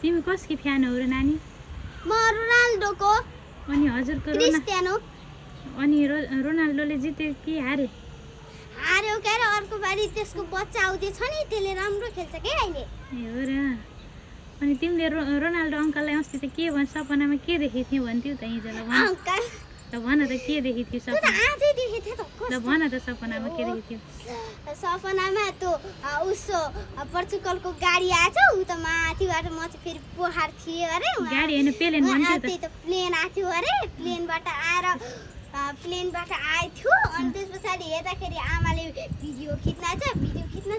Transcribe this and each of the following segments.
तिमी कसकी फ्यान हो र नानी? म रोनाल्डोको। अनि हजुरको क्रिस्टियानो। अनि रोनाल्डोले जित्यो कि हारे? हार्यो के र अर्को पालि त्यसको बच्चा आउँदैछ नि त्यसले राम्रो खेल्छ के अहिले। ए हो र। अनि तिमीले रोनाल्डो अङ्कललाई अस्ति त के सपनामा के देखेको थियौ भन्थ्यौ त हिजोलाई भन। अङ्कल त भन त के देखेको थियौ त्यो त सपना? आजै देखेको थिएँ त। ल भन त सपनामा के देखेको थियौ? सपनामा त्यो उसो पोर्चुगलको गाडी आएछ उ त माथिबाट म चाहिँ फेरि पोखर थिएँ अरे गाडी होइन प्लेन भन्थ्यो त। त्यही त प्लेन आएको अरे प्लेनबाट आएर प्लेनबाट आएको अनि त्यस पछाडि हेर्दाखेरि आमाले भिडियो खिच्न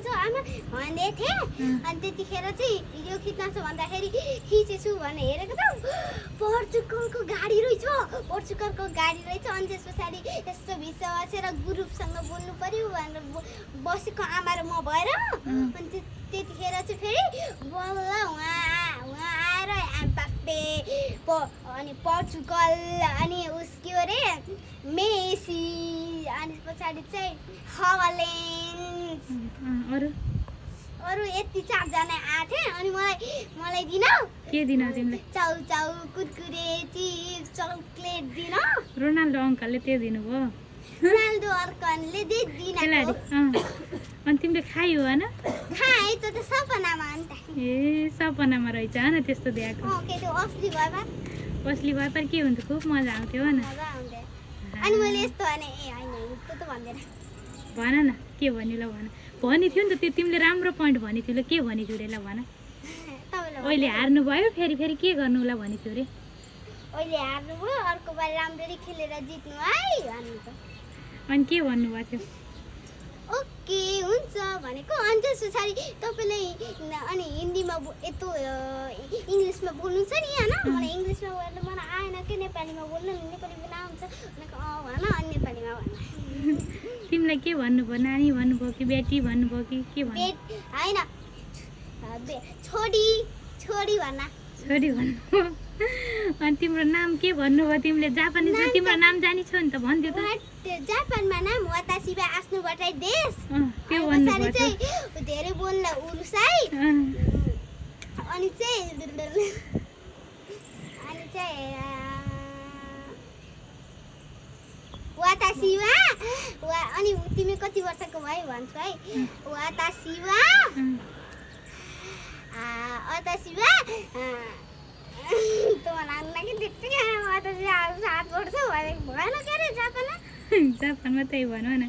छ आमा भन्दै थिएँ अनि त्यतिखेर चाहिँ भिडियो खिच्न छ भन्दाखेरि खिचेछु भनेर हेरेको त पोर्चुगलको गाडी रहेछ अनि त्यस पछाडि यस्तो भित्र बसेर ग्रुपसँग बोल्नु पर्यो भनेर बसेको आमा र म भएर अनि त्यतिखेर चाहिँ फेरि बल्ल उहाँ आएर एम्बाप्पे अनि पोर्चुगल अनि उसको अरे मेसी अनि पछाडि चाहिँ हल्यान्ड अरू यति 4 जना आथे अनि मलाई दिन के दिन तिमीले? चाउ कुरकुरे चिप्स चकलेट दिन। रोनाल्डो अङ्कलले त्यो दिनुभयो? रोनाल्डो अङ्कलले दिन। अनि तिमीले खायौ होइन? खाए त सपनामा अन्त। ए सपनामा रहेछ होइन त्यस्तो देखाएको? के त्यो असली भएमा असली भए पर के हुन्थ्यो? खुब मजा आउँथ्यो होइन? मजा आउँथ्यो। अनि मैले यस्तो भने ए होइन त्यो त भन्दैन। भन न के भन्यो ल भन। भनि थियो नि त त्यो तिमीले राम्रो पोइन्ट भनि थियो ल के भनि थियो रे ल भन। अहिले हार्नु भयो फेरि के गर्नु ल भनि थियो रे? अहिले हार्नु भयो अर्को बार राम्ररी खेलेर जित्नु है भन्नु त। अनि के भन्नु भएको थियो? ओके हुन्छ भनेको अनि त्यस पछाडि तपाईँले अनि हिन्दीमा यस्तो इङ्ग्लिसमा बोल्नु छ नि होइन मलाई इङ्ग्लिसमा बोल्नु मन आएन कि नेपालीमा बोल्नु नेपालीमा आउँछ भनेको भन अनि नेपालीमा भन। तिमीलाई के भन्नुभयो? नानी भन्नुभयो कि बेटी भन्नुभयो कि के भन्नु? होइन छोडी भन्न। छोडी भन्नुभयो। अनि तिम्रो नाम के भन्नुभयो तिमीले? जापानिजमा तिम्रो नाम जानिछौ नि त भन्थ्यो त। जापानमा नाम वातासिबा आफ्नोबाटै देश त्यो भन्नुभयो चाहिँ धेरै बोल्न उरुसाई अनि चाहिँ वातासिबा अनि तिमी कति वर्षको भयो भन्छौ है वातासिबा जापानमा त्यही भनौँ न।